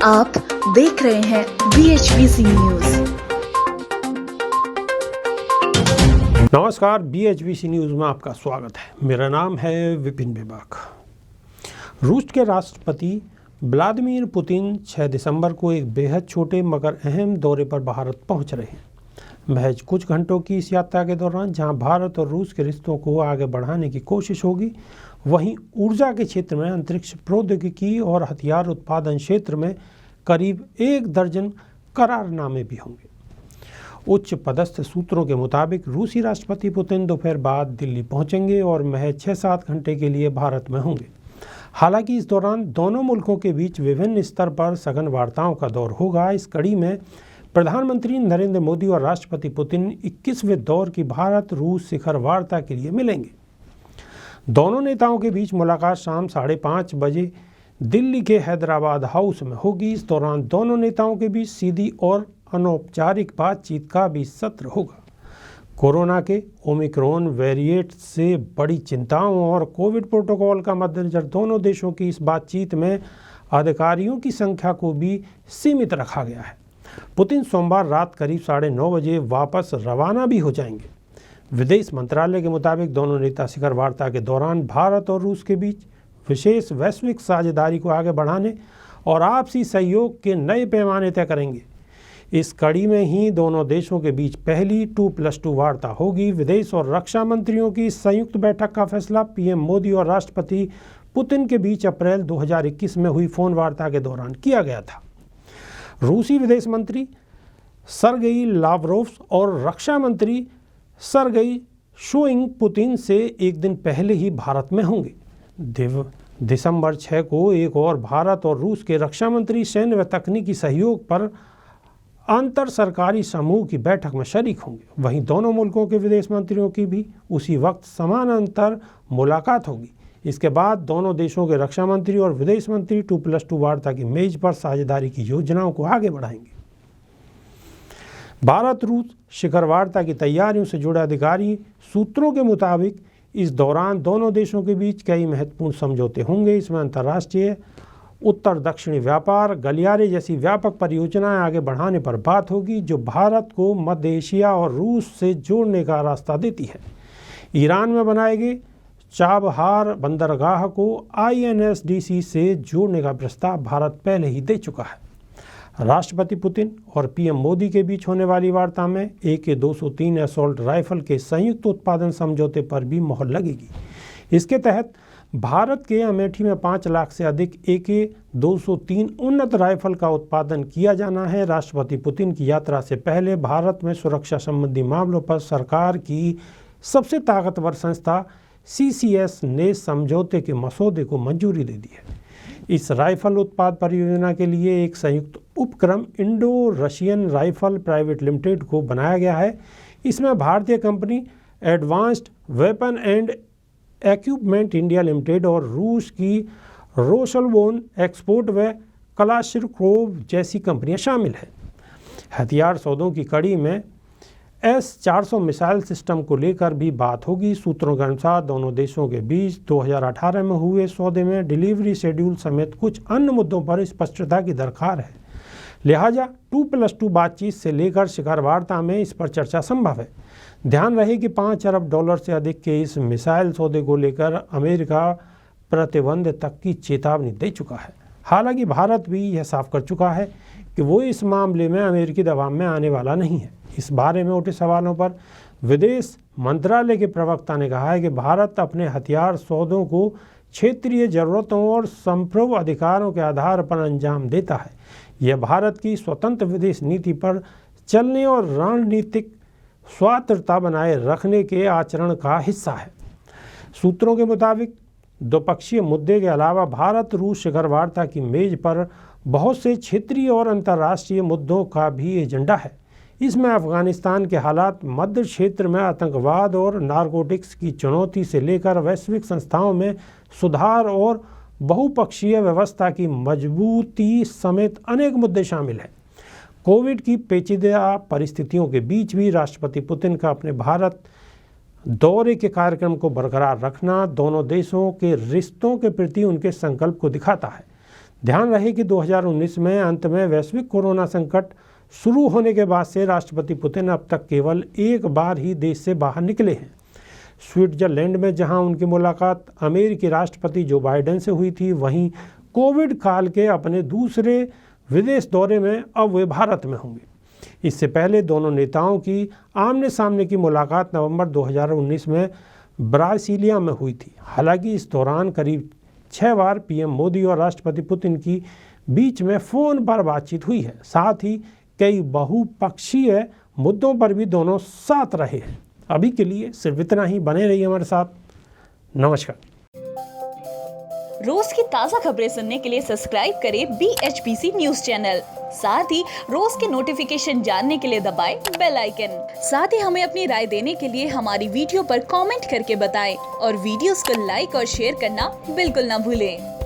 आप देख रहे हैं BHBC न्यूज। नमस्कार, BHBC न्यूज में आपका स्वागत है। मेरा नाम है विपिन बेबाक। रूस के राष्ट्रपति व्लादिमीर पुतिन 6 दिसंबर को एक बेहद छोटे मगर अहम दौरे पर भारत पहुंच रहे हैं। महज कुछ घंटों की इस यात्रा के दौरान जहां भारत और रूस के रिश्तों को आगे बढ़ाने की कोशिश होगी, वहीं ऊर्जा के क्षेत्र में, अंतरिक्ष प्रौद्योगिकी और हथियार उत्पादन क्षेत्र में करीब 1 दर्जन करारनामे भी होंगे। उच्च पदस्थ सूत्रों के मुताबिक रूसी राष्ट्रपति पुतिन दोपहर बाद दिल्ली पहुंचेंगे और महज 6-7 घंटे के लिए भारत में होंगे। हालांकि इस दौरान दोनों मुल्कों के बीच विभिन्न स्तर पर सघन वार्ताओं का दौर होगा। इस कड़ी में प्रधानमंत्री नरेंद्र मोदी और राष्ट्रपति पुतिन 21वें दौर की भारत रूस शिखर वार्ता के लिए मिलेंगे। दोनों नेताओं के बीच मुलाकात शाम 5:30 बजे दिल्ली के हैदराबाद हाउस में होगी। इस दौरान दोनों नेताओं के बीच सीधी और अनौपचारिक बातचीत का भी सत्र होगा। कोरोना के ओमिक्रॉन वेरिएंट से बड़ी चिंताओं और कोविड प्रोटोकॉल का मद्देनजर दोनों देशों की इस बातचीत में अधिकारियों की संख्या को भी सीमित रखा गया है। पुतिन सोमवार रात करीब 9:30 बजे वापस रवाना भी हो जाएंगे। विदेश मंत्रालय के मुताबिक दोनों नेता शिखर वार्ता के दौरान भारत और रूस के बीच विशेष वैश्विक साझेदारी को आगे बढ़ाने और आपसी सहयोग के नए पैमाने तय करेंगे। इस कड़ी में ही दोनों देशों के बीच पहली 2+2 वार्ता होगी। विदेश और रक्षा मंत्रियों की संयुक्त बैठक का फैसला पीएम मोदी और राष्ट्रपति पुतिन के बीच अप्रैल 2021 में हुई फोन वार्ता के दौरान किया गया था। रूसी विदेश मंत्री सर्गेई लावरोव और रक्षा मंत्री सर्गेई शोइगु पुतिन से एक दिन पहले ही भारत में होंगे। दिसंबर 6 को एक और भारत और रूस के रक्षा मंत्री सैन्य व तकनीकी सहयोग पर अंतर सरकारी समूह की बैठक में शरीक होंगे। वहीं दोनों मुल्कों के विदेश मंत्रियों की भी उसी वक्त समानांतर मुलाकात होगी। इसके बाद दोनों देशों के रक्षा मंत्री और विदेश मंत्री 2+2 वार्ता की मेज पर साझेदारी की योजनाओं को आगे बढ़ाएंगे। भारत रूस शिखर वार्ता की तैयारियों से जुड़े अधिकारी सूत्रों के मुताबिक इस दौरान दोनों देशों के बीच कई महत्वपूर्ण समझौते होंगे। इसमें अंतर्राष्ट्रीय उत्तर दक्षिणी व्यापार, गलियारे जैसी व्यापक परियोजनाएं आगे बढ़ाने पर बात होगी, जो भारत को मध्य एशिया और रूस से जोड़ने का रास्ता देती है। ईरान में बनाए गए चाबहार बंदरगाह को INSDC से जोड़ने का प्रस्ताव भारत पहले ही दे चुका है। राष्ट्रपति पुतिन और पीएम मोदी के बीच होने वाली वार्ता में AK-203 असॉल्ट राइफल के संयुक्त उत्पादन समझौते पर भी मोहर लगेगी। इसके तहत भारत के अमेठी में 5 लाख से अधिक AK-203 उन्नत राइफल का उत्पादन किया जाना है। राष्ट्रपति पुतिन की यात्रा से पहले भारत में सुरक्षा संबंधी मामलों पर सरकार की सबसे ताकतवर संस्था CCS ने समझौते के मसौदे को मंजूरी दे दी है। इस राइफल उत्पाद परियोजना के लिए एक संयुक्त उपक्रम Indo Russian rifle private limited को बनाया गया है। इसमें भारतीय company advanced weapon and equipment India limited और रूस की रोसलबोन एक्सपोर्ट व कलाश्निकोव जैसी कंपनियां शामिल हैं। हथियार सौदों की कड़ी में S-400 मिसाइल सिस्टम को लेकर भी बात होगी। सूत्रों के अनुसार दोनों देशों के बीच 2018 में हुए सौदे में डिलीवरी शेड्यूल समेत कुछ अन्य मुद्दों पर स्पष्टता की दरकार है। लिहाजा 2+2 बातचीत से लेकर शिखर वार्ता में इस पर चर्चा संभव है। ध्यान रहे कि $5 अरब से अधिक के इस मिसाइल सौदे को लेकर अमेरिका प्रतिबंध तक की चेतावनी दे चुका है। हालांकि भारत भी यह साफ कर चुका है कि वो इस मामले में अमेरिकी दबाव में आने वाला नहीं है। इस बारे में उठे सवालों पर विदेश मंत्रालय के प्रवक्ता ने कहा है कि भारत अपने हथियार सौदों को क्षेत्रीय जरूरतों और संप्रभु अधिकारों के आधार पर अंजाम देता है। यह भारत की स्वतंत्र विदेश नीति पर चलने और रणनीतिक स्वायत्तता बनाए रखने के आचरण का हिस्सा है। सूत्रों के मुताबिक द्विपक्षीय मुद्दे के अलावा भारत रूस शिखर वार्ता की मेज पर बहुत से क्षेत्रीय और अंतर्राष्ट्रीय मुद्दों का भी एजेंडा है। इसमें अफगानिस्तान के हालात, मध्य क्षेत्र में आतंकवाद और नारकोटिक्स की चुनौती से लेकर वैश्विक संस्थाओं में सुधार और बहुपक्षीय व्यवस्था की मजबूती समेत अनेक मुद्दे शामिल हैं। कोविड की पेचीदा परिस्थितियों के बीच भी राष्ट्रपति पुतिन का अपने भारत दौरे के कार्यक्रम को बरकरार रखना दोनों देशों के रिश्तों के प्रति उनके संकल्प को दिखाता है। ध्यान रहे कि 2019 में अंत में वैश्विक कोरोना संकट शुरू होने के बाद से राष्ट्रपति पुतिन अब तक केवल एक बार ही देश से बाहर निकले हैं। स्विट्जरलैंड में जहां उनकी मुलाकात अमेरिकी राष्ट्रपति जो बाइडेन से हुई थी, वहीं कोविड काल के अपने दूसरे विदेश दौरे में अब वे भारत में होंगे। इससे पहले दोनों नेताओं की आमने सामने की मुलाकात नवंबर 2019 में ब्रासीलिया में हुई थी। हालांकि इस दौरान करीब 6 बार पीएम मोदी और राष्ट्रपति पुतिन की बीच में फ़ोन पर बातचीत हुई है। साथ ही कई बहुपक्षीय मुद्दों पर भी दोनों साथ रहे हैं। अभी के लिए सिर्फ इतना ही। बने रहिए हमारे साथ। नमस्कार। रोज की ताज़ा खबरें सुनने के लिए सब्सक्राइब करें BHPC न्यूज चैनल। साथ ही रोज के नोटिफिकेशन जानने के लिए दबाएं बेल आइकन। साथ ही हमें अपनी राय देने के लिए हमारी वीडियो पर कमेंट करके बताएं और वीडियोस को लाइक और शेयर करना बिल्कुल ना भूलें।